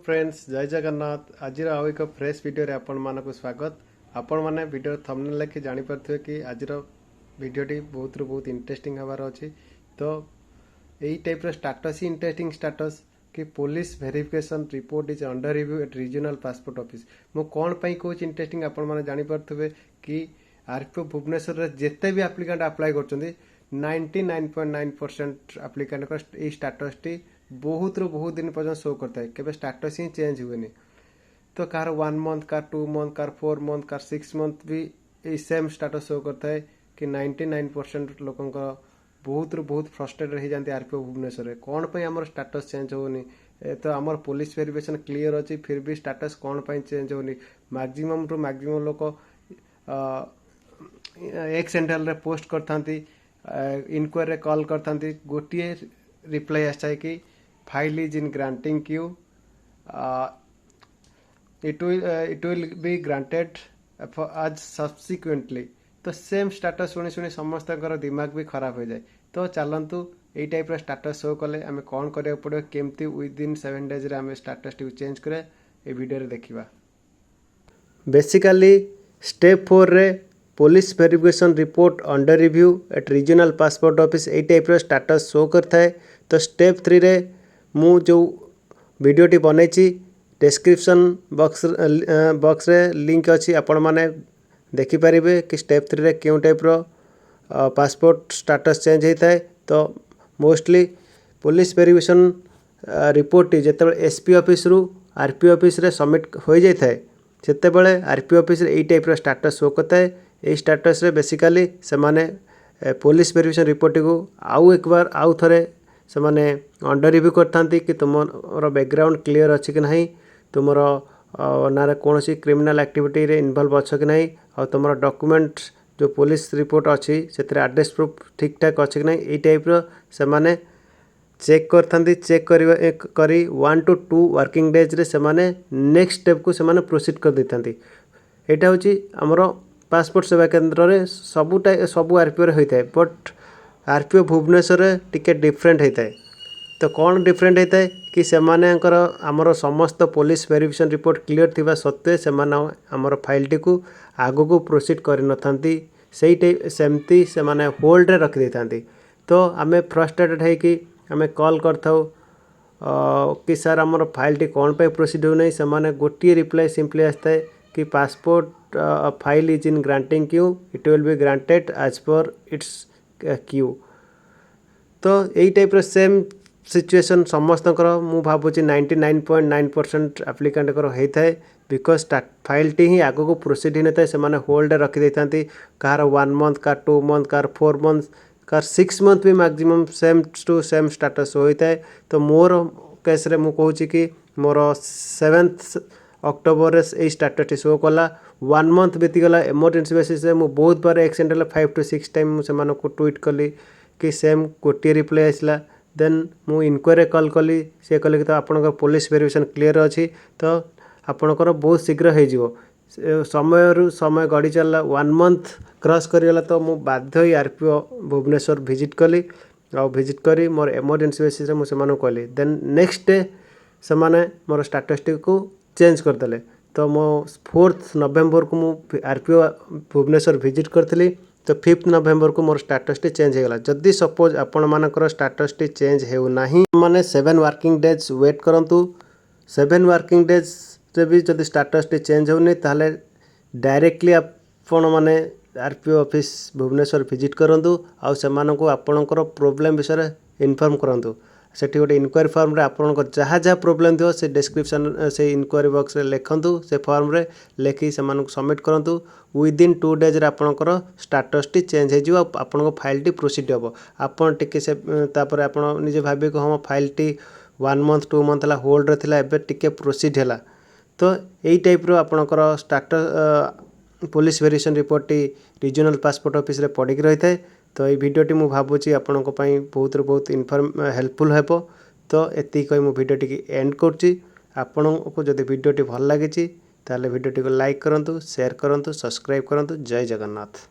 Friends जय जगन्नाथ आज आउ एक फ्रेश वीडियो रे आपण मानक स्वागत। आपण माने वीडियो थंबनेल देखि जानि परथिबे कि आज वीडियोटी बहुत इंटरेस्टिंग हबार अछि। तो एई टाइप रो स्टेटस ही इंटरेस्टिंग स्टेटस कि police verification report is under review eight regional passport office. मु कोन पई कोच इंटरेस्टिंग आपण माने जानि परथिबे कि आरपीओ भुवनेश्वर रे जेते भी एप्लिकेंट अप्लाई करचंदी 99.9% एप्लिकेंट को ए स्टेटस टी बहुत दिन पर्यटन शो करता है। केवल स्टेटस ही चेंज हुए नहीं। तो कार 1 मंथ कार 2 मंथ कार 4 मंथ कार 6 मंथ भी ये सेम स्टेटस शो करता है कि 99% लोक बहुत फ्रस्ट्रेटेड हो जाती आरपीओ भुवनेश्वर कौन पे आम स्टेटस चेंज होनी। तो आम पुलिस वेरिफिकेशन क्लियर अच्छी फिर भी स्टेटस कौन पे चेंज होनी। मैक्सिमम टू मैक्सिमम लोक एक सेंट्रल रे पोस्ट करथांती इनक्वायरी कॉल करथांती गोटे रिप्लाई आसाए कि file is in granting Q it will be granted as subsequently। तो सेम स्टेटस शुणी शुणी समस्त दिमाग भी खराब हो जाए। तो चलतु यही टाइप स्टेटस शो कले आम कौन करा पड़ो केमती विदिन 7 days आम स्टेटस टी चेंज करे ये वीडियो रे देखिबा। बेसिकली स्टेप 4 रे police verification report under review eight regional passport office यही टाइप स्टेटस शो करता है। तो स्टेप 3 रे मु जो वीडियोटी बनई डिस्क्रिप्शन बॉक्स रे लिंक अच्छी आपण माने देखि परिबे कि स्टेप 3 रे क्यों टाइप रो पासपोर्ट स्टेटस चेंज होता है। तो मोस्टली पुलिस वेरिफिकेशन रिपोर्ट जेते एसपी ऑफिस रु आरपी ऑफिस रे सबमिट हो जाता है सेते बेले आरपी ऑफिस रे एई टाइप रो स्टेटस शो करता है। ए स्टेटस रे बेसिकली से माने पुलिस वेरिफिकेशन रिपोर्ट को आउ एक बार आउ थरे से माने अंडर रिव्यू करथांती कि तुमर बैकग्राउंड क्लियर अच्छी कि नहीं, तुमर ना कौन सी क्रिमिनल एक्टिविटी रे इन्वॉल्व अच्छ कि नहीं, और तुमर डॉक्यूमेंट जो पुलिस रिपोर्ट अच्छी से एड्रेस प्रूफ ठीक ठाक अच्छे कि नहीं। ये टाइप रो से माने चेक करथांती। चेक करी 1 to 2 वर्किंग डेज रे से माने नेक्स्ट स्टेप को से माने प्रोसीड कर देथांती। एटा होची हमर पासपोर्ट सेवा केंद्र रे सबू आरपीओ रे होइता है, बट आरपीओ भुवनेश्वर टिके डिफरेंट होता है। तो कौन डिफरेंट होता है कि सेमानेकर आमर समस्त पुलिस वेरिफिकेशन रिपोर्ट क्लियर थिबा सत्वे सेमाने आमर फाइल टी को आगो को प्रोसीड कर नथांती सेमती से माने होल्ड रे रखि देथांती। तो आमे फ्रस्ट्रेटेड है कि आमे कॉल करथाउ कि सर आमर फाइल टी कौन पे प्रोसीड हो नहीं। सेमाने गोटे रिप्लाई सिंपली आसता है कि passport file is in granting queue, it will be granted as per its queue. तो यही टाइप सेम सिचुएशन समस्त मु भावुची 99.9% एप्लिकेंट होता है। बिकज फाइल टी ही आगो को प्रोसीड ही से माने होल्ड रखी देती। कार 1 मंथ कार 2 मंथ कार 4 मंथ कार 6 मंथ भी maximum same to same status होता है। तो मोर केस रे मु कहूची कि मोर 7 अक्टोबर रे स्टेटस टी शो कला 1 मंथ बीतीगला। इमरजेंसी बेसिस मु बहुत बार एक्सीडेंटल 5 to 6 टाइम से ट्वीट कली कि सेम गोटे रिप्लाई आसला। देन मु इनक्वायरी कॉल कली सी कहले कि तो आपनकर पुलिस वेरिफिकेशन क्लियर अच्छी तो आपनकर बहुत शीघ्र हो समय गड़ी चलला 1 मंथ क्रॉस करीगला। तो मु बाध्य ही आरपीओ भुवनेश्वर विजिट कली और विजिट करी मोर इमरजेंसी बेसिस मु सेमानो कहली। देन नेक्स्ट डे से माने मोर स्टेटस को चेंज करदेले। तो मो 4 नवेम्बर को मु आरपीओ भुवनेश्वर विजिट करथली। तो 5 नवेम्बर को मोर स्टेटस टी चेंज होगला। जदि सपोज आपण मानकर स्टेटस टी चेंज हो नहीं माने 7 वर्किंग डेज वेट करंतु। 7 वर्किंग डेज रे भी जदि स्टेटस टी चेंज होनी ताले डायरेक्टली आपण माने आरपीओ ऑफिस भुवनेश्वर विजिट करंतु आउ सेमानकु आपणकर प्रॉब्लम विषय इन्फॉर्म करंतु। सेठी गोटे इनक्वायरी फॉर्म रे आपणकर जहाँ जहाँ प्रॉब्लम थो से डिस्क्रिप्शन से इनक्वायरी बॉक्स रे लिखंतु। से फॉर्म रे लेखि सेमानकु सबमिट करंतु। विदिन 2 days रे आपणकर स्टेटस टी चेंज हो जिवो आपणको फाइल टी प्रोसीड हो। आपण टिके से तापर आपण निजे भाबे को हम फाइल टी 1 मंथ 2 मंथ ला होल्ड रे थिला एबे टिके प्रोसीड हैला। तो एई टाइप रो आपणकर status police verification report T regional passport office रे पड़ी रही थाए। तो ये वीडियोटी मु भावुची आपनको पई बहुत हेल्पफुल हेबो। तो एति कहि मु वीडियोटी की एंड करछि। आपनको जदि वीडियोटी भल लागिछि ताले वीडियोटी को लाइक करंतु, शेयर करंतु, सब्सक्राइब करंतु। जय जगन्नाथ।